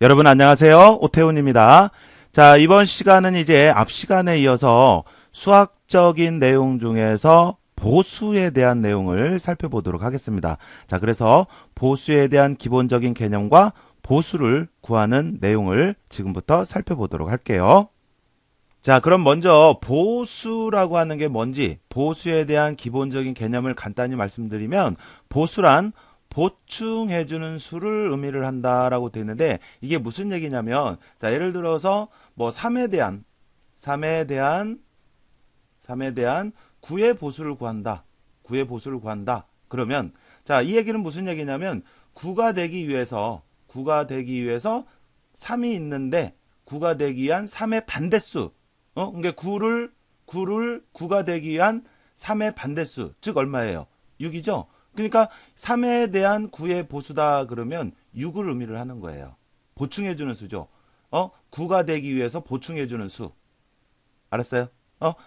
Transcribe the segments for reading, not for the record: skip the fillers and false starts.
여러분 안녕하세요. 오태훈입니다. 자, 이번 시간은 이제 앞 시간에 이어서 수학적인 내용 중에서 보수에 대한 내용을 살펴보도록 하겠습니다. 자, 그래서 보수에 대한 기본적인 개념과 보수를 구하는 내용을 지금부터 살펴보도록 할게요. 자, 그럼 먼저 보수라고 하는 게 뭔지, 보수에 대한 기본적인 개념을 간단히 말씀드리면, 보수란 보충해주는 수를 의미를 한다라고 되어 있는데, 이게 무슨 얘기냐면, 자, 예를 들어서 뭐 3에 대한 9의 보수를 구한다. 9의 보수를 구한다. 그러면, 자, 이 얘기는 무슨 얘기냐면, 9가 되기 위해서 3이 있는데, 9가 되기 위한 3의 반대수, 그러니까 9가 되기 위한 3의 반대수, 즉 얼마예요? 6이죠? 그러니까 3에 대한 9의 보수다 그러면 6을 의미를 하는 거예요. 보충해주는 수죠. 9가 되기 위해서 보충해주는 수. 알았어요?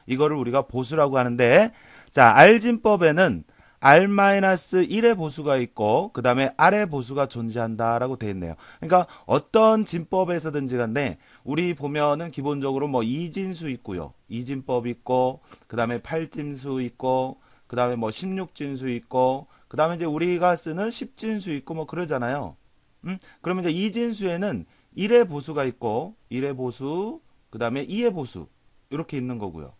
이거를 우리가 보수라고 하는데, 자, R진법에는 R-1의 보수가 있고, 그 다음에 R의 보수가 존재한다라고 되어 있네요. 그러니까 어떤 진법에서든지 간에, 우리 보면은 기본적으로 뭐 이진수 있고요. 이진법 있고, 그 다음에 8진수 있고, 그 다음에 뭐 16진수 있고, 그 다음에 이제 우리가 쓰는 10진수 있고 뭐 그러잖아요. 그러면 이제 이진수에는 1의 보수가 있고, 1의 보수, 그 다음에 2의 보수, 이렇게 있는 거고요.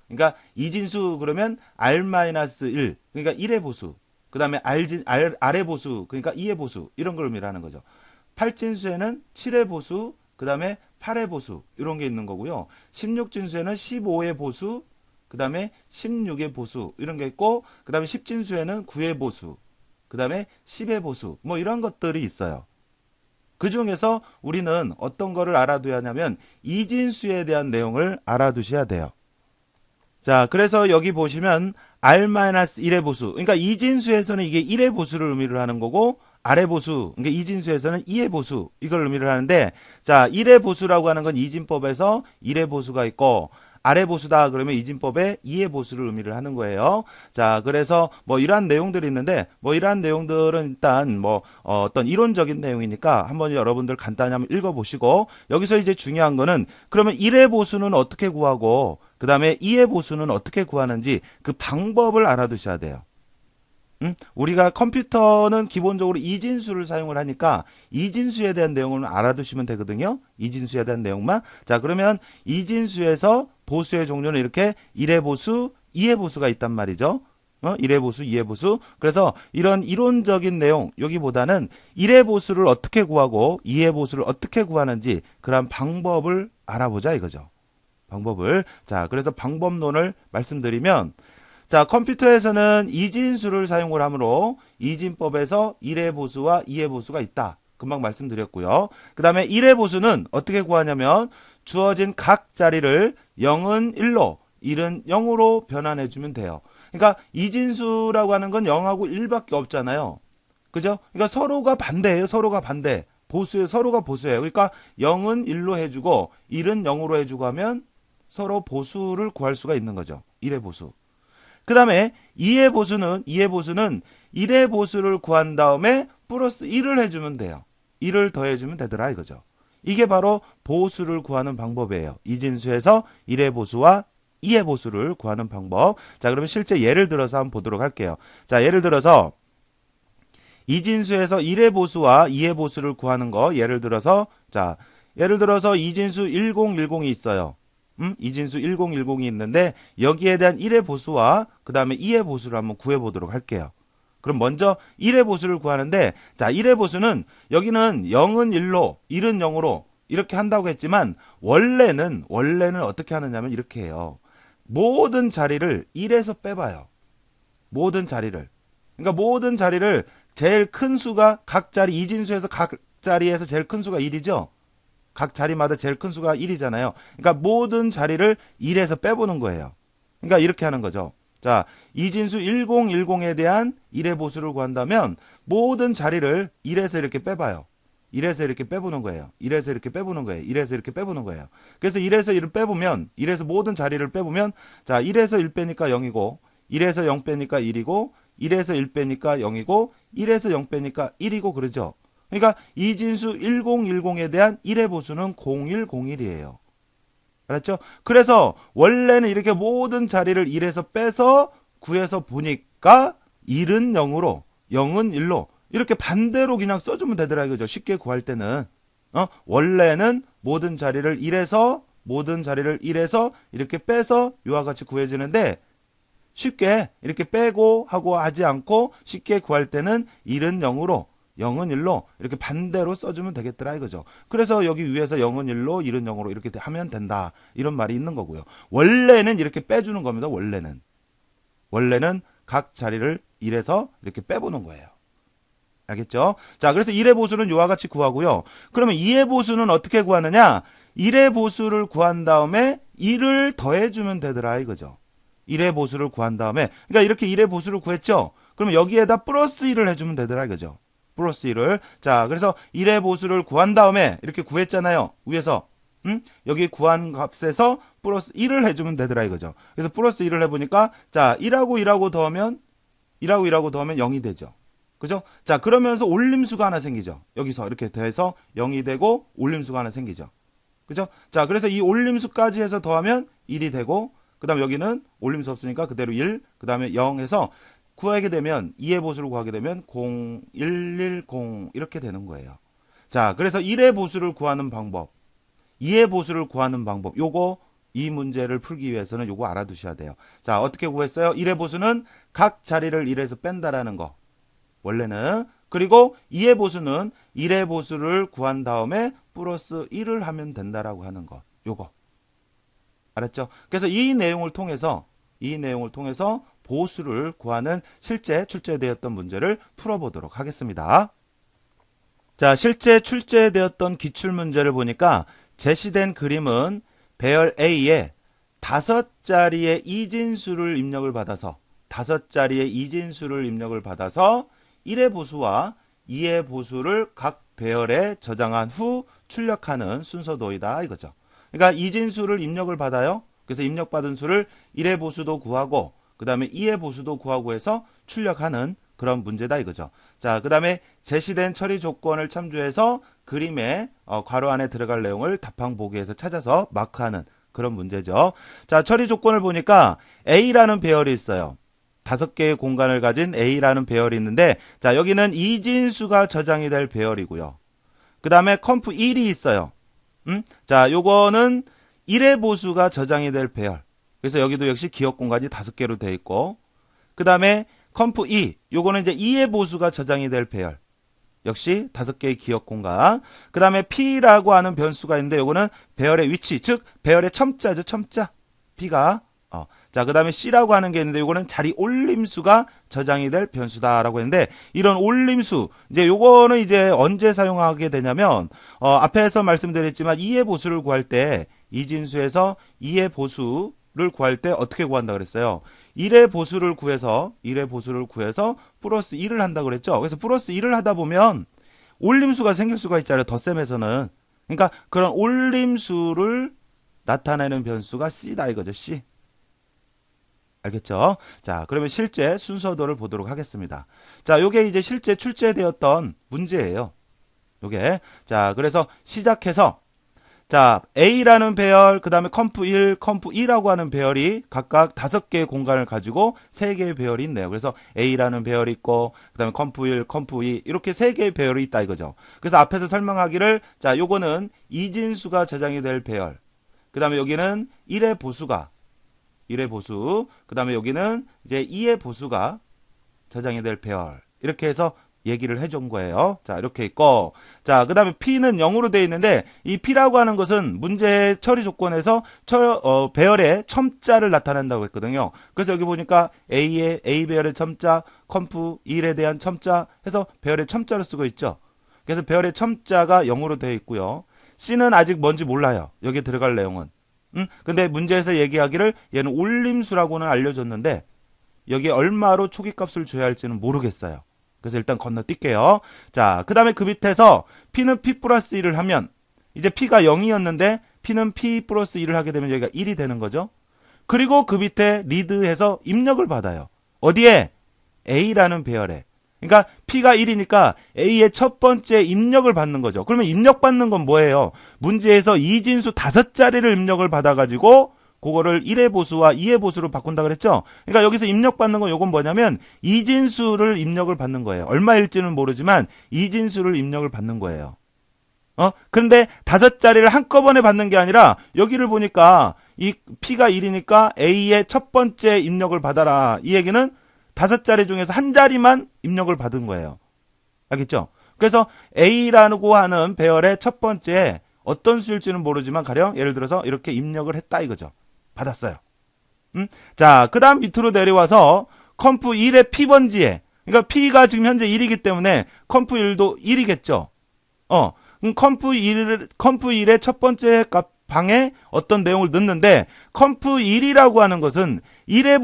그러니까 이진수 그러면 R-1, 그러니까 1의 보수, 그 다음에 R의 보수, 그러니까 2의 보수, 이런 걸 의미하는 거죠. 8진수에는 7의 보수, 그 다음에 8의 보수, 이런 게 있는 거고요. 16진수에는 15의 보수, 그 다음에 16의 보수, 이런 게 있고, 그 다음에 10진수에는 9의 보수, 그 다음에 10의 보수, 뭐 이런 것들이 있어요. 그 중에서 우리는 어떤 거를 알아둬야 하냐면, 이진수에 대한 내용을 알아두셔야 돼요. 자, 그래서 여기 보시면 R-1의 보수. 그러니까 이진수에서는 이게 1의 보수를 의미를 하는 거고, R의 보수. 그러니까 이진수에서는 2의 보수. 이걸 의미를 하는데, 자, 1의 보수라고 하는 건 이진법에서 1의 보수가 있고, R의 보수다 그러면 이진법에 2의 보수를 의미를 하는 거예요. 자, 그래서 뭐 이러한 내용들이 있는데, 뭐 이러한 내용들은 일단 뭐 어떤 이론적인 내용이니까 한번 여러분들 간단히 한번 읽어보시고, 여기서 이제 중요한 거는 그러면 1의 보수는 어떻게 구하고, 그 다음에 2의 보수는 어떻게 구하는지 그 방법을 알아두셔야 돼요. 우리가 컴퓨터는 기본적으로 이진수를 사용을 하니까 이진수에 대한 내용을 알아두시면 되거든요. 이진수에 대한 내용만. 자, 그러면 이진수에서 보수의 종류는 이렇게 1의 보수, 2의 보수가 있단 말이죠. 1의 보수, 2의 보수. 그래서 이런 이론적인 내용, 여기보다는 1의 보수를 어떻게 구하고 2의 보수를 어떻게 구하는지 그런 방법을 알아보자 이거죠. 방법을. 자, 그래서 방법론을 말씀드리면, 자, 컴퓨터에서는 이진수를 사용을 하므로 이진법에서 1의 보수와 2의 보수가 있다. 금방 말씀드렸고요. 그 다음에 1의 보수는 어떻게 구하냐면 주어진 각 자리를 0은 1로, 1은 0으로 변환해주면 돼요. 그러니까 이진수라고 하는 건 0하고 1밖에 없잖아요. 그죠? 그러니까 서로가 반대예요. 서로가 반대. 서로가 보수예요. 그러니까 0은 1로 해주고 1은 0으로 해주고 하면 서로 보수를 구할 수가 있는 거죠. 1의 보수. 그 다음에 2의 보수는 1의 보수를 구한 다음에 플러스 1을 해주면 돼요. 1을 더해주면 되더라 이거죠. 이게 바로 보수를 구하는 방법이에요. 이진수에서 1의 보수와 2의 보수를 구하는 방법. 자, 그러면 실제 예를 들어서 한번 보도록 할게요. 자, 예를 들어서 이진수에서 1의 보수와 2의 보수를 구하는 거 예를 들어서 이진수 1010이 있어요. 이진수 1010이 있는데 여기에 대한 1의 보수와 그 다음에 2의 보수를 한번 구해보도록 할게요. 그럼 먼저 1의 보수를 구하는데, 자, 1의 보수는 여기는 0은 1로 1은 0으로 이렇게 한다고 했지만 원래는 어떻게 하느냐면 이렇게 해요. 모든 자리를 1에서 빼봐요. 모든 자리를. 그러니까 모든 자리를 제일 큰 수가 각 자리, 이진수에서 각 자리에서 제일 큰 수가 1이죠. 각 자리마다 제일 큰 수가 1이잖아요. 그러니까 모든 자리를 1에서 빼보는 거예요. 그러니까 이렇게 하는 거죠. 자, 이진수 1010에 대한 1의 보수를 구한다면 모든 자리를 1에서 이렇게 빼봐요. 1에서 이렇게 빼보는 거예요. 1에서 이렇게 빼보는 거예요. 1에서 이렇게 빼보는 거예요. 그래서 1에서 1을 빼보면, 1에서 모든 자리를 빼보면, 자, 1에서 1 빼니까 0이고, 1에서 0 빼니까 1이고, 1에서 1 빼니까 0이고, 1에서 0 빼니까 1이고 그러죠. 그러니까 이진수 1010에 대한 1의 보수는 0101이에요. 알았죠? 그래서 원래는 이렇게 모든 자리를 1에서 빼서 9에서 보니까 1은 0으로 0은 1로 이렇게 반대로 그냥 써주면 되더라 이거죠. 쉽게 구할 때는 원래는 모든 자리를 1에서 이렇게 빼서 이와 같이 구해지는데 쉽게 이렇게 빼고 하고 하지 않고 쉽게 구할 때는 1은 0으로 0은 1로 이렇게 반대로 써주면 되겠더라 이거죠. 그래서 여기 위에서 0은 1로 1은 0으로 이렇게 하면 된다. 이런 말이 있는 거고요. 원래는 이렇게 빼주는 겁니다. 원래는 각 자리를 1에서 이렇게 빼보는 거예요. 알겠죠? 자, 그래서 1의 보수는 이와 같이 구하고요. 그러면 2의 보수는 어떻게 구하느냐? 1의 보수를 구한 다음에 1을 더해주면 되더라 이거죠. 1의 보수를 구한 다음에 그러니까 이렇게 1의 보수를 구했죠? 그러면 여기에다 플러스 1을 해주면 되더라 이거죠. 플러스 1을. 자, 그래서 1의 보수를 구한 다음에 이렇게 구했잖아요. 위에서. 여기 구한 값에서 플러스 1을 해주면 되더라 이거죠. 그래서 플러스 1을 해보니까 자, 1하고 더하면 0이 되죠. 그죠? 자, 그러면서 올림수가 하나 생기죠. 여기서 이렇게 돼서 0이 되고 올림수가 하나 생기죠. 그죠? 자, 그래서 이 올림수까지 해서 더하면 1이 되고 그 다음에 여기는 올림수 없으니까 그대로 1, 그 다음에 0 해서 구하게 되면 2의 보수를 구하게 되면 0, 1, 1, 0 이렇게 되는 거예요. 자, 그래서 1의 보수를 구하는 방법, 2의 보수를 구하는 방법, 요거 이 문제를 풀기 위해서는 요거 알아두셔야 돼요. 자, 어떻게 구했어요? 1의 보수는 각 자리를 1에서 뺀다라는 거. 원래는. 그리고 2의 보수는 1의 보수를 구한 다음에 플러스 1을 하면 된다라고 하는 거. 요거. 알았죠? 그래서 이 내용을 통해서 보수를 구하는 실제 출제되었던 문제를 풀어보도록 하겠습니다. 자, 실제 출제되었던 기출문제를 보니까 제시된 그림은 배열 A에 5자리의 이진수를 입력을 받아서 1의 보수와 2의 보수를 각 배열에 저장한 후 출력하는 순서도이다 이거죠. 그러니까 이진수를 입력을 받아요. 그래서 입력받은 수를 1의 보수도 구하고 그 다음에 2의 보수도 구하고 해서 출력하는 그런 문제다 이거죠. 자, 그 다음에 제시된 처리 조건을 참조해서 그림의 괄호 안에 들어갈 내용을 답항 보기에서 찾아서 마크하는 그런 문제죠. 자, 처리 조건을 보니까 A라는 배열이 있어요. 5개의 공간을 가진 A라는 배열이 있는데 자, 여기는 이진수가 저장이 될 배열이고요. 그 다음에 컴프 1이 있어요. 자, 요거는 1의 보수가 저장이 될 배열. 그래서 여기도 역시 기억 공간이 5개로 되어 있고 그 다음에 컴프 2, 요거는 이제 2의 보수가 저장이 될 배열. 역시 5개의 기억 공간. 그 다음에 P라고 하는 변수가 있는데 요거는 배열의 위치, 즉 배열의 첨자죠. 첨자. P가. 자, 그 다음에 C라고 하는 게 있는데 요거는 자리 올림수가 저장이 될 변수다라고 했는데 이런 올림수, 이제 요거는 이제 언제 사용하게 되냐면 앞에서 말씀드렸지만 2의 보수를 구할 때 이진수에서 2의 보수를 구할 때 어떻게 구한다 그랬어요? 1의 보수를 구해서 플러스 1을 한다 그랬죠. 그래서 플러스 1을 하다 보면 올림수가 생길 수가 있잖아요. 덧셈에서는. 그러니까 그런 올림수를 나타내는 변수가 C다 이거죠. C. 알겠죠? 자, 그러면 실제 순서도를 보도록 하겠습니다. 자, 요게 이제 실제 출제되었던 문제예요. 요게. 자, 그래서 시작해서 자, A라는 배열, 그 다음에 컴프 1, 컴프 2라고 하는 배열이 각각 5개의 공간을 가지고 3개의 배열이 있네요. 그래서 A라는 배열이 있고, 그 다음에 컴프 1, 컴프 2, 이렇게 3개의 배열이 있다 이거죠. 그래서 앞에서 설명하기를, 자, 요거는 이진수가 저장이 될 배열. 그 다음에 여기는 1의 보수, 그 다음에 여기는 이제 2의 보수가 저장이 될 배열. 이렇게 해서 얘기를 해준 거예요. 자, 이렇게 있고, 자, 그 다음에 P는 0으로 되어 있는데, 이 P라고 하는 것은 문제 처리 조건에서 배열의 첨자를 나타낸다고 했거든요. 그래서 여기 보니까 A 배열의 첨자, 컴프 1에 대한 첨자 해서 배열의 첨자를 쓰고 있죠. 그래서 배열의 첨자가 0으로 되어 있고요. C는 아직 뭔지 몰라요. 여기에 들어갈 내용은. 근데 문제에서 얘기하기를 얘는 올림수라고는 알려줬는데 여기에 얼마로 초기값을 줘야 할지는 모르겠어요. 그래서 일단 건너뛸게요. 자, 그 다음에 그 밑에서 P는 P 플러스 1을 하면 이제 P가 0이었는데 P는 P 플러스 1을 하게 되면 여기가 1이 되는 거죠. 그리고 그 밑에 리드해서 입력을 받아요. 어디에? A라는 배열에. 그러니까 P가 1이니까 A의 첫 번째 입력을 받는 거죠. 그러면 입력받는 건 뭐예요? 문제에서 이진수 5자리를 입력을 받아가지고 그거를 1의 보수와 2의 보수로 바꾼다 그랬죠? 그러니까 여기서 입력받는 건 요건 뭐냐면 이진수를 입력을 받는 거예요. 얼마일지는 모르지만 이진수를 입력을 받는 거예요. 그런데 5자리를 한꺼번에 받는 게 아니라 여기를 보니까 이 P가 1이니까 A의 첫 번째 입력을 받아라. 이 얘기는 5자리 중에서 한 자리만 입력을 받은 거예요. 알겠죠? 그래서 A라고 하는 배열의 첫 번째 어떤 수일지는 모르지만 가령 예를 들어서 이렇게 입력을 했다 이거죠. 받았어요. 자, 그 다음 밑으로 내려와서 컴프 1의 P번지에 그러니까 P가 지금 현재 1이기 때문에 컴프 1도 1이겠죠. 컴프 1의 첫 번째 값 방에 어떤 내용을 넣는데 컴프 1이라고 하는 것은 1의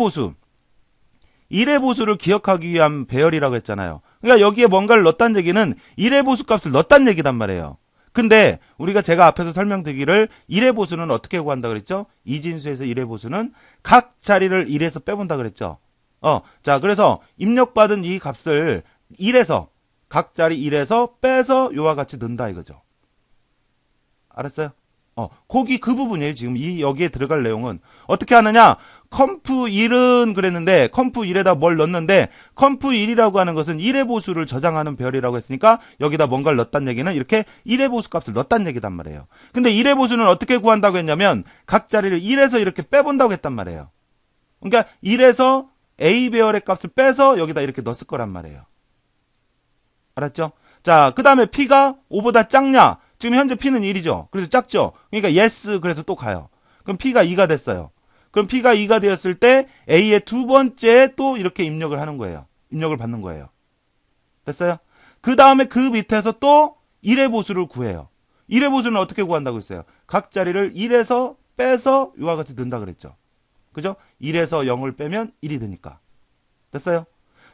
보수를 기억하기 위한 배열이라고 했잖아요. 그러니까 여기에 뭔가를 넣었다는 얘기는 1의 보수 값을 넣었다는 얘기단 말이에요. 근데 우리가 제가 앞에서 설명드리기를 1의 보수는 어떻게 구한다 그랬죠? 이진수에서 1의 보수는 각 자리를 1에서 빼본다 그랬죠. 자, 그래서 입력받은 이 값을 1에서 각 자리 1에서 빼서 요와 같이 넣는다 이거죠. 알았어요? 거기 그 부분이에요. 지금 여기에 들어갈 내용은 어떻게 하느냐? 컴프 1은 그랬는데 컴프 1에다 뭘 넣었는데 컴프 1이라고 하는 것은 1의 보수를 저장하는 배열이라고 했으니까 여기다 뭔가를 넣었다는 얘기는 이렇게 1의 보수 값을 넣었다는 얘기단 말이에요. 근데 1의 보수는 어떻게 구한다고 했냐면 각 자리를 1에서 이렇게 빼본다고 했단 말이에요. 그러니까 1에서 A 배열의 값을 빼서 여기다 이렇게 넣었을 거란 말이에요. 알았죠? 자, 그 다음에 P가 5보다 작냐? 지금 현재 P는 1이죠. 그래서 작죠. 그러니까 yes 그래서 또 가요. 그럼 P가 2가 됐어요. 그럼 P가 2가 되었을 때 A의 두 번째 또 이렇게 입력을 하는 거예요. 입력을 받는 거예요. 됐어요? 그 다음에 그 밑에서 또 1의 보수를 구해요. 1의 보수는 어떻게 구한다고 했어요? 각 자리를 1에서 빼서 이와 같이 넣는다 그랬죠. 그죠? 1에서 0을 빼면 1이 되니까. 됐어요?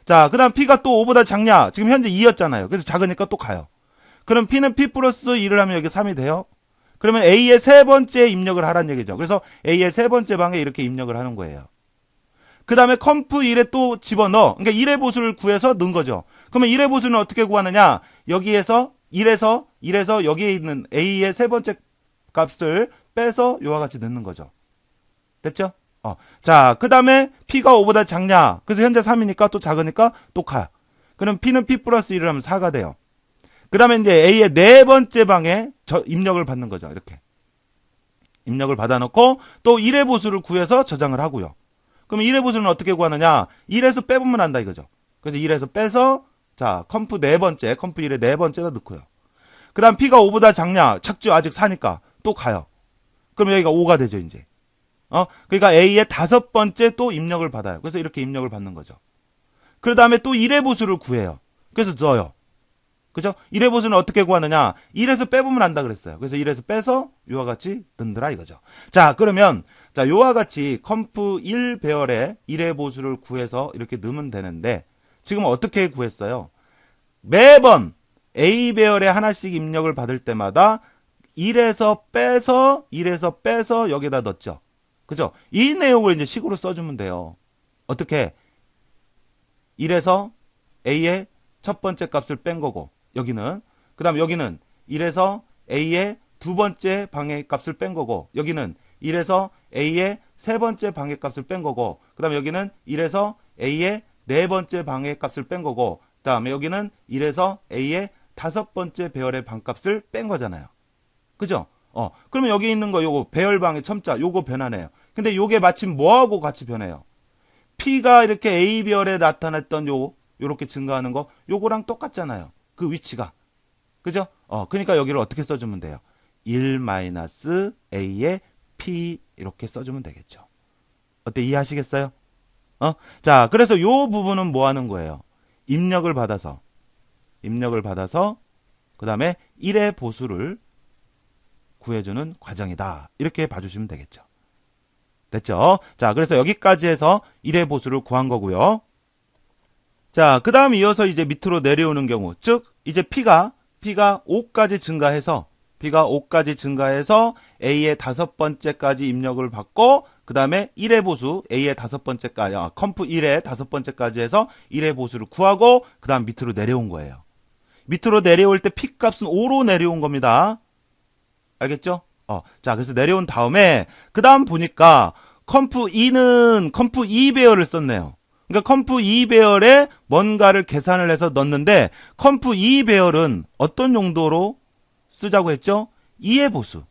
자, 그 다음 P가 또 5보다 작냐? 지금 현재 2였잖아요. 그래서 작으니까 또 가요. 그럼 P는 P 플러스 2를 하면 여기 3이 돼요. 그러면 A의 세 번째 입력을 하라는 얘기죠. 그래서 A의 세 번째 방에 이렇게 입력을 하는 거예요. 그 다음에 컴프 1에 또 집어넣어. 그러니까 1의 보수를 구해서 넣은 거죠. 그러면 1의 보수는 어떻게 구하느냐? 여기에서 1에서 여기에 있는 A의 세 번째 값을 빼서 이와 같이 넣는 거죠. 됐죠? 자, 그 다음에 P가 5보다 작냐? 그래서 현재 3이니까 또 작으니까 또 가. 그럼 P는 P 플러스 1을 하면 4가 돼요. 그 다음에 이제 A의 네 번째 방에 입력을 받는 거죠. 이렇게. 입력을 받아놓고 또 1의 보수를 구해서 저장을 하고요. 그럼 1의 보수는 어떻게 구하느냐? 1에서 빼보면 한다 이거죠. 그래서 1에서 빼서 자, 컴프 1의 네 번째다 넣고요. 그 다음 P가 5보다 작냐? 작죠. 아직 4니까. 또 가요. 그럼 여기가 5가 되죠, 이제. 그러니까 A의 다섯 번째 또 입력을 받아요. 그래서 이렇게 입력을 받는 거죠. 그 다음에 또 1의 보수를 구해요. 그래서 넣어요. 그죠? 1의 보수는 어떻게 구하느냐? 1에서 빼보면 한다 그랬어요. 그래서 1에서 빼서 요와 같이 넣는더라 이거죠. 자, 그러면 자, 요와 같이 컴프 1 배열에 1의 보수를 구해서 이렇게 넣으면 되는데 지금 어떻게 구했어요? 매번 A 배열에 하나씩 입력을 받을 때마다 1에서 빼서 여기다 넣었죠. 그죠? 이 내용을 이제 식으로 써주면 돼요. 어떻게? 1에서 A의 첫 번째 값을 뺀 거고 여기는 그 다음 여기는 1에서 A의 두 번째 방해 값을 뺀 거고 여기는 1에서 A의 세 번째 방해 값을 뺀 거고 그 다음에 여기는 1에서 A의 네 번째 방해 값을 뺀 거고 그 다음에 여기는 1에서 A의 다섯 번째 배열의 방값을 뺀 거잖아요. 그죠? 그러면 여기 있는 거 요거 배열방의 첨자 요거 변하네요. 근데 요게 마침 뭐하고 같이 변해요? P가 이렇게 A 배열에 나타났던 요렇게 증가하는 거 요거랑 똑같잖아요. 그 위치가. 그죠? 그러니까 여기를 어떻게 써주면 돼요? 1-A의 P 이렇게 써주면 되겠죠. 어때? 이해하시겠어요? 자, 그래서 요 부분은 뭐 하는 거예요? 입력을 받아서 그 다음에 1의 보수를 구해주는 과정이다. 이렇게 봐주시면 되겠죠. 됐죠? 자, 그래서 여기까지 해서 1의 보수를 구한 거고요. 자, 그 다음 이어서 이제 밑으로 내려오는 경우, 즉 이제 P가 5까지 증가해서 A의 다섯 번째까지 입력을 받고 그 다음에 1의 보수 A의 다섯 번째까지, 컴프 1의 다섯 번째까지 해서 1의 보수를 구하고 그 다음 밑으로 내려온 거예요. 밑으로 내려올 때 P 값은 5로 내려온 겁니다. 알겠죠? 자, 그래서 내려온 다음에 그 다음 보니까 컴프 2는 컴프 2 배열을 썼네요. 그러니까 컴프 2 배열에 뭔가를 계산을 해서 넣는데 컴프 2 배열은 어떤 용도로 쓰자고 했죠? 2의 보수.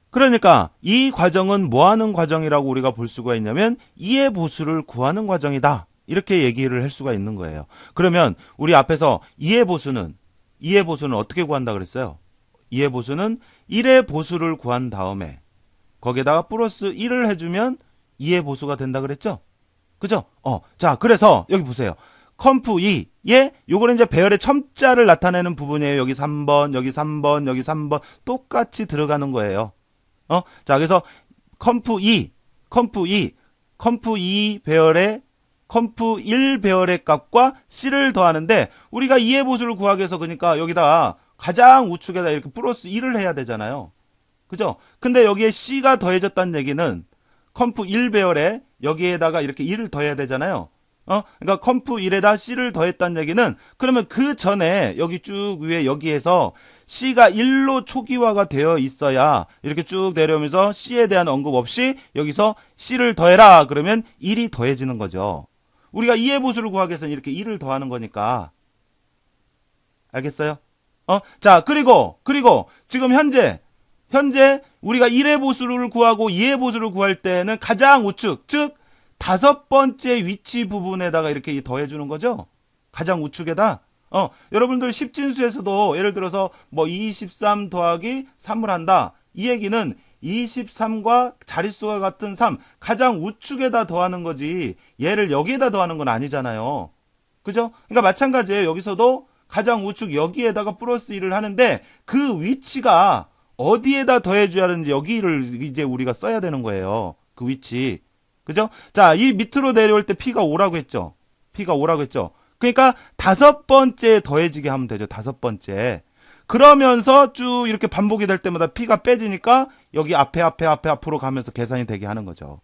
그러니까 이 과정은 뭐 하는 과정이라고 우리가 볼 수가 있냐면 2의 보수를 구하는 과정이다. 이렇게 얘기를 할 수가 있는 거예요. 그러면 우리 앞에서 2의 보수는 어떻게 구한다 그랬어요? 2의 보수는 1의 보수를 구한 다음에 거기에다가 플러스 1을 해주면 2의 보수가 된다 그랬죠? 그죠? 자, 그래서 여기 보세요. 컴프 2에 요거는 이제 배열의 첨자를 나타내는 부분이에요. 여기 3번, 여기 3번, 여기 3번 똑같이 들어가는 거예요. 자, 그래서 컴프 2 배열의 컴프 1 배열의 값과 C를 더하는데 우리가 2의 보수를 구하기 위해서 그러니까 여기다 가장 우측에다 이렇게 플러스 1을 해야 되잖아요. 그죠? 근데 여기에 C가 더해졌다는 얘기는 컴프 1 배열에 여기에다가 이렇게 1을 더해야 되잖아요. 그러니까 컴프 1에다 C를 더했다는 얘기는 그러면 그 전에 여기 쭉 위에 여기에서 C가 1로 초기화가 되어 있어야 이렇게 쭉 내려오면서 C에 대한 언급 없이 여기서 C를 더해라 그러면 1이 더해지는 거죠. 우리가 2의 보수를 구하기 위해서는 이렇게 1을 더하는 거니까. 알겠어요? 자, 그리고 지금 현재 우리가 1의 보수를 구하고 2의 보수를 구할 때는 가장 우측, 즉 다섯 번째 위치 부분에다가 이렇게 더해주는 거죠. 가장 우측에다. 여러분들 십진수에서도 예를 들어서 뭐 23 더하기 3을 한다. 이 얘기는 23과 자릿수가 같은 3 가장 우측에다 더하는 거지 얘를 여기에다 더하는 건 아니잖아요. 그죠? 그러니까 마찬가지예요. 여기서도 가장 우측 여기에다가 플러스 1을 하는데 그 위치가 어디에다 더해줘야 하는지 여기를 이제 우리가 써야 되는 거예요. 그 위치. 그죠? 자, 이 밑으로 내려올 때 P가 5라고 했죠. 그러니까 다섯 번째 더해지게 하면 되죠. 다섯 번째. 그러면서 쭉 이렇게 반복이 될 때마다 P가 빼지니까 여기 앞으로 가면서 계산이 되게 하는 거죠.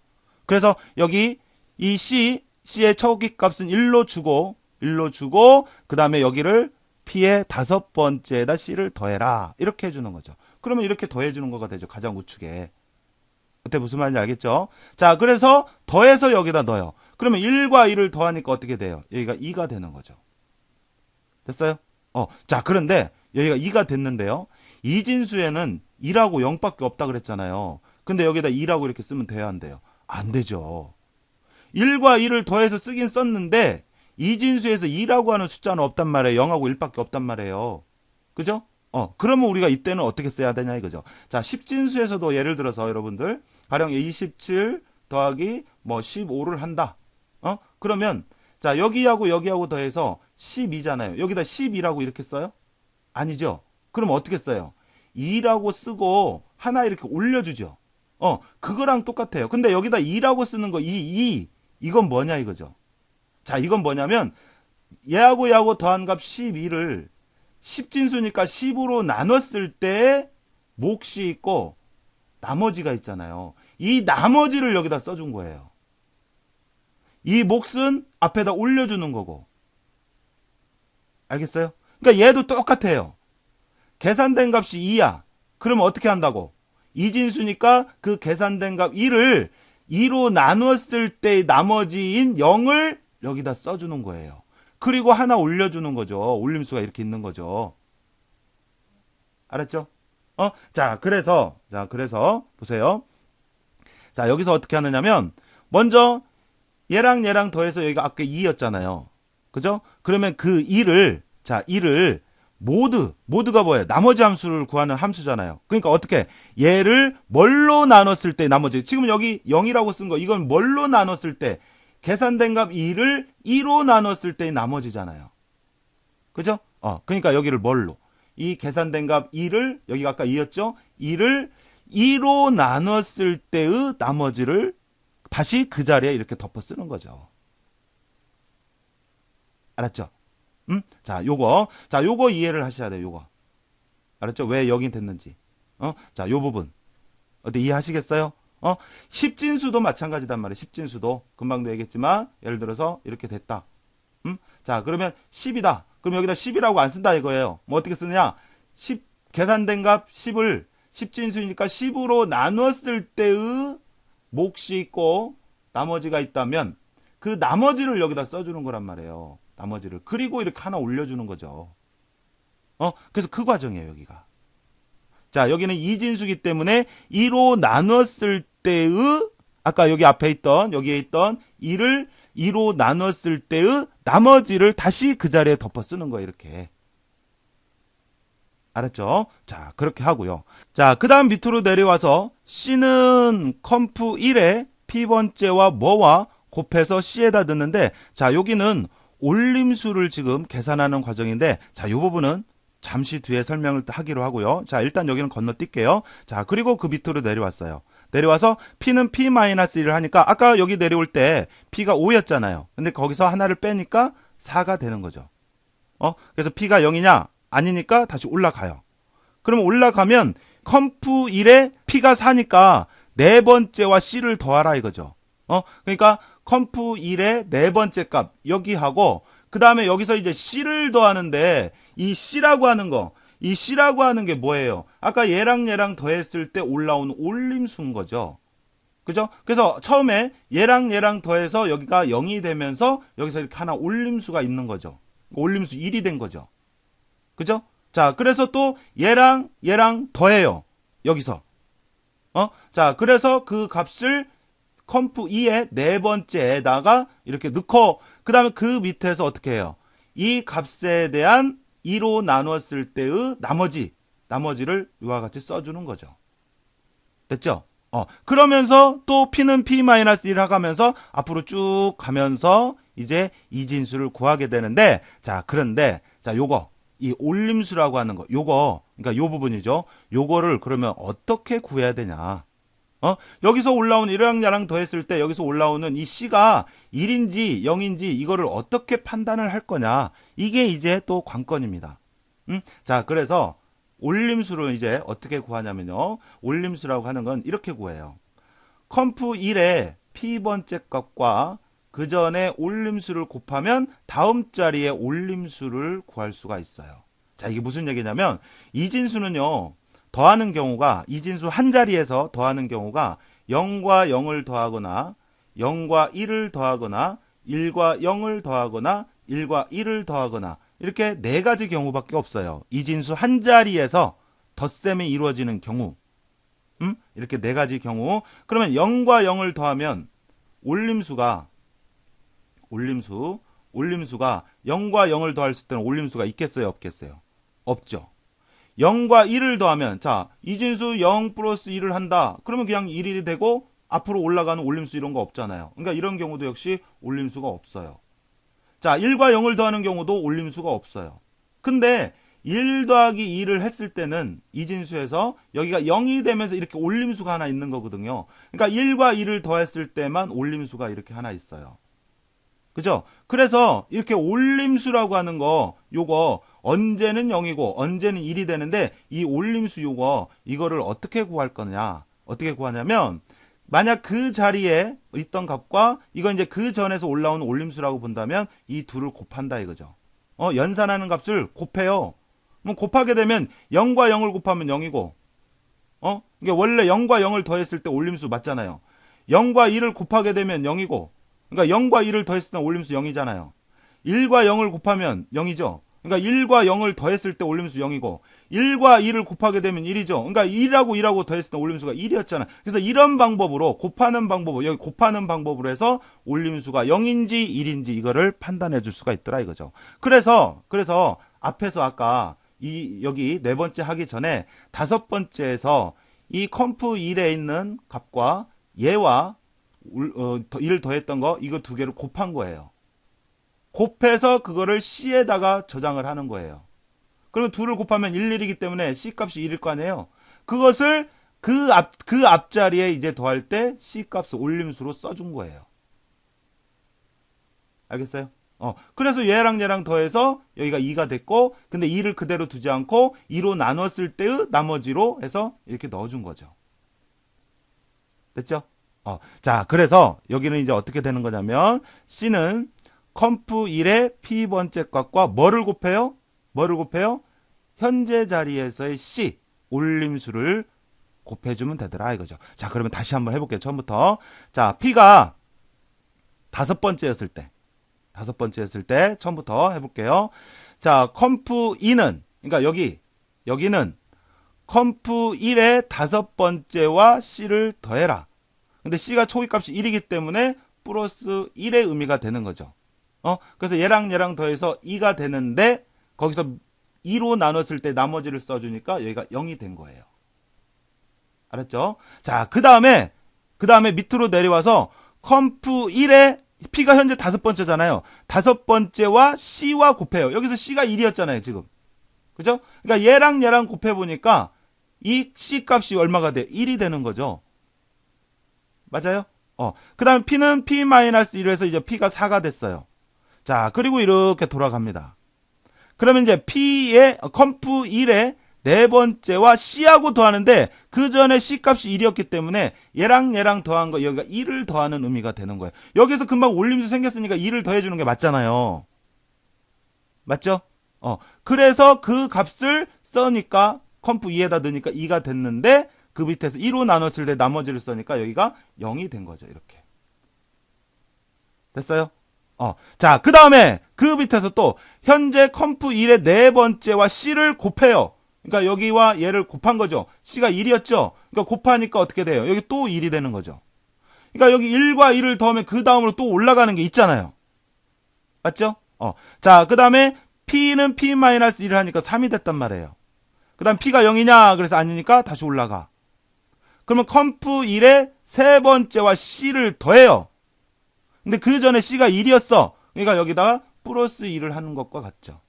그래서 여기 이 C의 초기 값은 1로 주고 그 다음에 여기를 P의 다섯 번째에다 C를 더해라. 이렇게 해주는 거죠. 그러면 이렇게 더해주는 거가 되죠. 가장 우측에. 그때 무슨 말인지 알겠죠? 자, 그래서 더해서 여기다 넣어요. 그러면 1과 1을 더하니까 어떻게 돼요? 여기가 2가 되는 거죠. 됐어요? 자, 그런데 여기가 2가 됐는데요. 이진수에는 2라고 0밖에 없다 그랬잖아요. 근데 여기다 2라고 이렇게 쓰면 돼야 한대요. 안 되죠. 1과 1을 더해서 쓰긴 썼는데 이진수에서 2라고 하는 숫자는 없단 말이에요. 0하고 1밖에 없단 말이에요. 그죠? 그러면 우리가 이때는 어떻게 써야 되냐 이거죠. 자, 십진수에서도 예를 들어서 여러분들 가령 27 더하기 뭐 15를 한다. 그러면 자, 여기하고 더해서 12잖아요. 여기다 12라고 이렇게 써요? 아니죠. 그럼 어떻게 써요? 2라고 쓰고 하나 이렇게 올려주죠. 그거랑 똑같아요. 근데 여기다 2라고 쓰는 거, 이건 뭐냐 이거죠. 자, 이건 뭐냐면 얘하고 더한 값 12를 10진수니까 10으로 나눴을 때 몫이 있고 나머지가 있잖아요. 이 나머지를 여기다 써준 거예요. 이 몫은 앞에다 올려주는 거고. 알겠어요? 그러니까 얘도 똑같아요. 계산된 값이 2야. 그러면 어떻게 한다고? 이진수니까 그 계산된 값 1을 2로 나눴을 때 나머지인 0을 여기다 써주는 거예요. 그리고 하나 올려주는 거죠. 올림수가 이렇게 있는 거죠. 알았죠? 자, 그래서 보세요. 자, 여기서 어떻게 하느냐면 먼저 얘랑 더해서 여기가 아까 2였잖아요. 그죠? 그러면 그 2를 모두가 뭐예요? 나머지 함수를 구하는 함수잖아요. 그러니까 어떻게 얘를 뭘로 나눴을 때 나머지, 지금 여기 0이라고 쓴 거 이건 뭘로 나눴을 때 계산된 값 2를 2로 나눴을 때의 나머지잖아요. 그죠? 그러니까 여기를 뭘로? 이 계산된 값 2를, 여기가 아까 2였죠? 2를 2로 나눴을 때의 나머지를 다시 그 자리에 이렇게 덮어 쓰는 거죠. 알았죠? 자, 요거 이해를 하셔야 돼요, 요거. 알았죠? 왜 여기 됐는지. 자, 요 부분. 어때 이해하시겠어요? 십진수도 마찬가지단 말이에요. 십진수도. 금방도 얘기했지만, 예를 들어서 이렇게 됐다. 자, 그러면 10이다. 그럼 여기다 10이라고 안 쓴다 이거예요. 뭐 어떻게 쓰느냐? 10, 계산된 값 10을, 십진수니까 10으로 나눴을 때의 몫이 있고, 나머지가 있다면, 그 나머지를 여기다 써주는 거란 말이에요. 나머지를. 그리고 이렇게 하나 올려주는 거죠. 그래서 그 과정이에요, 여기가. 자, 여기는 이진수기 때문에 2로 나눴을 때의, 아까 여기 앞에 있던, 여기에 있던 2를 2로 나눴을 때의 나머지를 다시 그 자리에 덮어 쓰는 거예요, 이렇게. 알았죠? 자, 그렇게 하고요. 자, 그 다음 밑으로 내려와서 C는 컴프 1에 P번째와 뭐와 곱해서 C에다 넣는데, 자, 여기는 올림수를 지금 계산하는 과정인데, 자, 이 부분은 잠시 뒤에 설명을 하기로 하고요. 자, 일단 여기는 건너뛸게요. 자, 그리고 그 밑으로 내려왔어요. 내려와서 P는 P-1을 하니까, 아까 여기 내려올 때 P가 5였잖아요. 근데 거기서 하나를 빼니까 4가 되는 거죠. 그래서 P가 0이냐? 아니니까 다시 올라가요. 그러면 올라가면 컴프 1에 P가 4니까 네 번째와 C를 더하라 이거죠. 그러니까 컴프 1의 네 번째 값 여기 하고, 그 다음에 여기서 이제 C를 더하는데, 이 C라고 하는 거, 이 C라고 하는 게 뭐예요? 아까 얘랑 더했을 때 올라오는 올림수인 거죠. 그죠? 그래서 처음에 얘랑 더해서 여기가 0이 되면서 여기서 이렇게 하나 올림수가 있는 거죠. 올림수 1이 된 거죠. 그죠? 자, 그래서 또 얘랑 더해요. 여기서. 자, 그래서 그 값을 컴프 2의 네 번째에다가 이렇게 넣고, 그 다음에 그 밑에서 어떻게 해요? 이 값에 대한 2로 나눴을 때의 나머지를 이와 같이 써주는 거죠. 됐죠? 그러면서 또 P는 P-1 하가면서 앞으로 쭉 가면서 이제 이진수를 구하게 되는데, 자, 그런데, 자, 이 올림수라고 하는 거, 그러니까 요 부분이죠. 요거를 그러면 어떻게 구해야 되냐? 여기서 올라온 이랑 더했을 때 여기서 올라오는 이 C가 1인지 0인지 이거를 어떻게 판단을 할 거냐. 이게 이제 또 관건입니다. 자, 그래서 올림수를 이제 어떻게 구하냐면요. 올림수라고 하는 건 이렇게 구해요. 컴프 1의 P번째 값과 그 전에 올림수를 곱하면 다음 자리에 올림수를 구할 수가 있어요. 자, 이게 무슨 얘기냐면 이진수는요. 더하는 경우가, 이진수 한 자리에서 더하는 경우가 0과 0을 더하거나 0과 1을 더하거나 1과 0을 더하거나 1과 1을 더하거나 이렇게 네 가지 경우밖에 없어요. 이진수 한 자리에서 덧셈이 이루어지는 경우. 이렇게 네 가지 경우. 그러면 0과 0을 더하면 올림수가 0과 0을 더했을 때는 올림수가 있겠어요, 없겠어요? 없죠. 0과 1을 더하면, 자, 이진수 0 플러스 1을 한다. 그러면 그냥 1이 되고 앞으로 올라가는 올림수 이런 거 없잖아요. 그러니까 이런 경우도 역시 올림수가 없어요. 자, 1과 0을 더하는 경우도 올림수가 없어요. 근데 1 더하기 2를 했을 때는 이진수에서 여기가 0이 되면서 이렇게 올림수가 하나 있는 거거든요. 그러니까 1과 2를 더했을 때만 올림수가 이렇게 하나 있어요. 그죠? 그래서 이렇게 올림수라고 하는 거, 요거 언제는 0이고 언제는 1이 되는데, 이 올림수 이거를 어떻게 구할 거냐? 어떻게 구하냐면, 만약 그 자리에 있던 값과 이거 이제 그 전에서 올라오는 올림수라고 본다면 이 둘을 곱한다 이거죠. 연산하는 값을 곱해요. 그럼 곱하게 되면 0과 0을 곱하면 0이고, 이게 원래 0과 0을 더했을 때 올림수 맞잖아요. 0과 2를 곱하게 되면 0이고, 그러니까 0과 2를 더했을 때 올림수 0이잖아요. 1과 0을 곱하면 0이죠. 그러니까 1과 0을 더했을 때 올림수 0이고, 1과 2를 곱하게 되면 1이죠. 그러니까 1하고 더했을 때 올림수가 1이었잖아요. 그래서 이런 방법으로 여기 곱하는 방법으로 해서 올림수가 0인지 1인지 이거를 판단해 줄 수가 있더라 이거죠. 그래서 앞에서 아까 여기 네 번째 하기 전에 다섯 번째에서 이 컴프 1에 있는 값과 얘와 1을 더했던 거, 이거 두 개를 곱한 거예요. 곱해서 그거를 C에다가 저장을 하는 거예요. 그러면 2를 곱하면 11이기 때문에 C 값이 1일 거 아니에요. 그것을 그 앞자리에 이제 더할 때 C 값을 올림수로 써준 거예요. 알겠어요? 그래서 얘랑 더해서 여기가 2가 됐고, 근데 2를 그대로 두지 않고 2로 나눴을 때의 나머지로 해서 이렇게 넣어준 거죠. 됐죠? 자, 그래서 여기는 이제 어떻게 되는 거냐면 C는 컴프 1의 P번째 값과 뭐를 곱해요? 뭐를 곱해요? 현재 자리에서의 C 올림수를 곱해주면 되더라 이거죠. 자, 그러면 다시 한번 해볼게요. 처음부터. 자, P가 다섯 번째였을 때 처음부터 해볼게요. 자, 컴프 2는 그러니까 여기는 컴프 1의 다섯 번째와 C를 더해라. 근데 C가 초기값이 1이기 때문에 플러스 1의 의미가 되는 거죠. 그래서 얘랑 더해서 2가 되는데 거기서 2로 나눴을 때 나머지를 써주니까 여기가 0이 된 거예요. 알았죠? 자, 그 다음에 밑으로 내려와서 컴프 1의 P가 현재 다섯 번째잖아요. 다섯 번째와 C와 곱해요. 여기서 C가 1이었잖아요, 지금. 그죠? 그러니까 얘랑 곱해보니까 이 C 값이 얼마가 돼? 1이 되는 거죠. 맞아요? 그 다음에 P는 P-1에서 이제 P가 4가 됐어요. 자, 그리고 이렇게 돌아갑니다. 그러면 이제 P의 컴프 1의 네 번째와 C하고 더하는데 그 전에 C 값이 1이었기 때문에 얘랑 더한 거 여기가 1을 더하는 의미가 되는 거예요. 여기서 금방 올림수 생겼으니까 2를 더해주는 게 맞잖아요. 맞죠? 그래서 그 값을 써니까 컴프 2에다 넣으니까 2가 됐는데 그 밑에서 2로 나눴을 때 나머지를 써니까 여기가 0이 된 거죠. 이렇게. 됐어요? 자, 그 다음에 그 밑에서 또 현재 컴프 1의 네 번째와 C를 곱해요. 그러니까 여기와 얘를 곱한 거죠. C가 1이었죠. 그러니까 곱하니까 어떻게 돼요? 여기 또 1이 되는 거죠. 그러니까 여기 1과 1을 더하면 그 다음으로 또 올라가는 게 있잖아요. 맞죠? 자, 그 다음에 P는 P-1을 하니까 3이 됐단 말이에요. 그 다음 P가 0이냐? 그래서 아니니까 다시 올라가. 그러면 컴프 1의 세 번째와 C를 더해요. 근데 그 전에 C가 1이었어. 그러니까 여기다가 플러스 1을 하는 것과 같죠.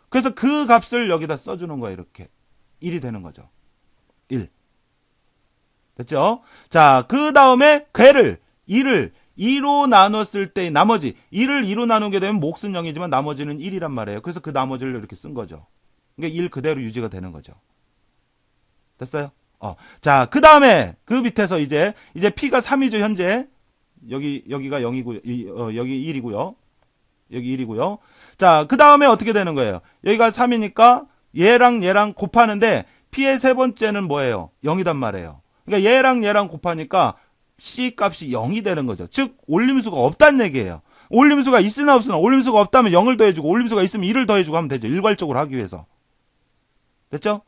그래서 그 값을 여기다 써주는 거예요. 이렇게. 1이 되는 거죠. 1. 됐죠? 자, 그 다음에 걔를 2로 나눴을 때 나머지 2를 2로 나누게 되면 몫은 0이지만 나머지는 1이란 말이에요. 그래서 그 나머지를 이렇게 쓴 거죠. 그러니까 1 그대로 유지가 되는 거죠. 됐어요? 자, 그 다음에 그 밑에서 이제 P가 3이죠. 현재 여기가 0이고요. 여기 1이고요. 여기 1이고요. 자, 그 다음에 어떻게 되는 거예요? 여기가 3이니까 얘랑 곱하는데 P의 세 번째는 뭐예요? 0이단 말이에요. 그러니까 얘랑 곱하니까 C 값이 0이 되는 거죠. 즉 올림수가 없다는 얘기예요. 올림수가 있으나 없으나 올림수가 없다면 0을 더해주고 올림수가 있으면 1을 더해주고 하면 되죠. 일괄적으로 하기 위해서. 됐죠?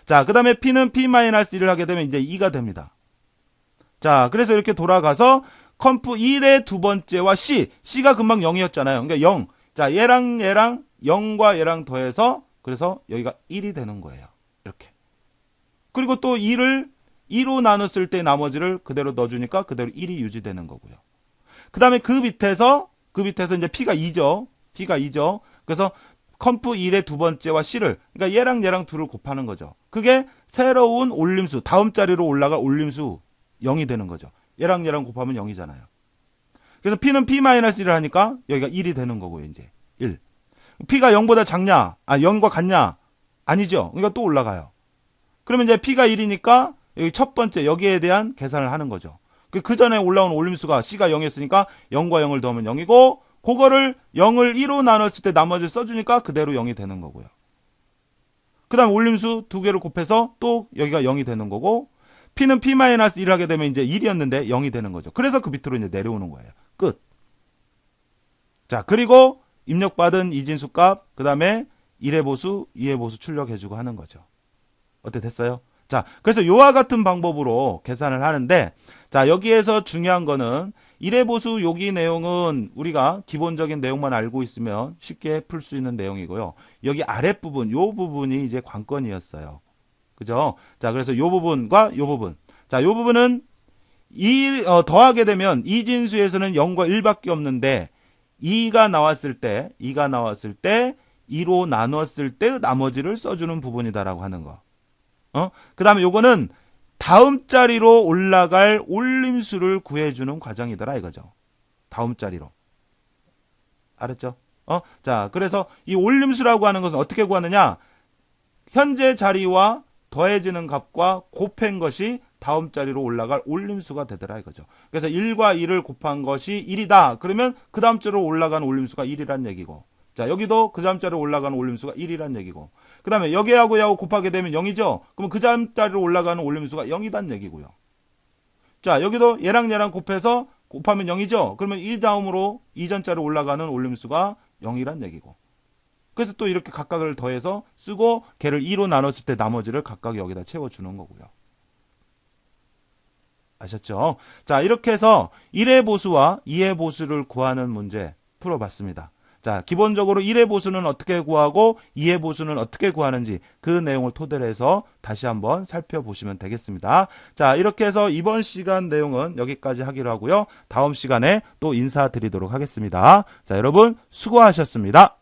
자, 그 다음에 P는 P-1을 하게 되면 이제 2가 됩니다. 자, 그래서 이렇게 돌아가서 컴프 1의 두 번째와 C가 금방 0이었잖아요. 그러니까 0. 자, 얘랑 0과 얘랑 더해서 그래서 여기가 1이 되는 거예요. 이렇게. 그리고 또 2를 2로 나눴을 때 나머지를 그대로 넣어주니까 그대로 1이 유지되는 거고요. 그 다음에 그 밑에서 이제 P가 2죠. 그래서 컴프 1의 두 번째와 C를, 그러니까 얘랑 둘을 곱하는 거죠. 그게 새로운 올림수, 다음 자리로 올라갈 올림수 0이 되는 거죠. 얘랑 곱하면 0이잖아요. 그래서 P는 P-1을 하니까 여기가 1이 되는 거고요, 이제. 1. P가 0보다 작냐? 0과 같냐? 아니죠. 그러니까 또 올라가요. 그러면 이제 P가 1이니까 여기 첫 번째, 여기에 대한 계산을 하는 거죠. 그 전에 올라온 올림수가 C가 0이었으니까 0과 0을 더하면 0이고, 그거를 0을 2로 나눴을 때 나머지를 써주니까 그대로 0이 되는 거고요. 그 다음 올림수 두 개를 곱해서 또 여기가 0이 되는 거고, P는 P-1을 하게 되면 이제 1이었는데 0이 되는 거죠. 그래서 그 밑으로 이제 내려오는 거예요. 끝. 자, 그리고 입력받은 이진수 값, 그 다음에 1의 보수, 2의 보수 출력해주고 하는 거죠. 어때 됐어요? 자, 그래서 요와 같은 방법으로 계산을 하는데, 자, 여기에서 중요한 거는 1의 보수 여기 내용은 우리가 기본적인 내용만 알고 있으면 쉽게 풀 수 있는 내용이고요. 여기 아랫부분, 요 부분이 이제 관건이었어요. 그죠? 자, 그래서 요 부분과 요 부분. 자, 요 부분은 더하게 되면 이진수에서는 0과 1밖에 없는데 2가 나왔을 때 2로 나눴을 때 나머지를 써주는 부분이다라고 하는 거. 그 다음에 요거는 다음 자리로 올라갈 올림수를 구해주는 과정이더라 이거죠. 다음 자리로. 알았죠? 자, 그래서 이 올림수라고 하는 것은 어떻게 구하느냐? 현재 자리와 더해지는 값과 곱한 것이 다음 자리로 올라갈 올림수가 되더라 이거죠. 그래서 1과 1을 곱한 것이 1이다. 그러면 그 다음 자리로 올라가는 올림수가 1이란 얘기고. 자, 여기도 그 다음 자리로 올라가는 올림수가 1이란 얘기고. 그 다음에 여기하고 여하고 곱하게 되면 0이죠. 그러면 그 다음 자리로 올라가는 올림수가 0이란 얘기고요. 자, 여기도 얘랑 얘랑 곱해서 곱하면 0이죠. 그러면 이 다음으로 이전 자리로 올라가는 올림수가 0이란 얘기고. 그래서 또 이렇게 각각을 더해서 쓰고 걔를 2로 나눴을 때 나머지를 각각 여기다 채워주는 거고요. 아셨죠? 자, 이렇게 해서 1의 보수와 2의 보수를 구하는 문제 풀어봤습니다. 자, 기본적으로 1의 보수는 어떻게 구하고 2의 보수는 어떻게 구하는지 그 내용을 토대로 해서 다시 한번 살펴보시면 되겠습니다. 자, 이렇게 해서 이번 시간 내용은 여기까지 하기로 하고요. 다음 시간에 또 인사드리도록 하겠습니다. 자, 여러분 수고하셨습니다.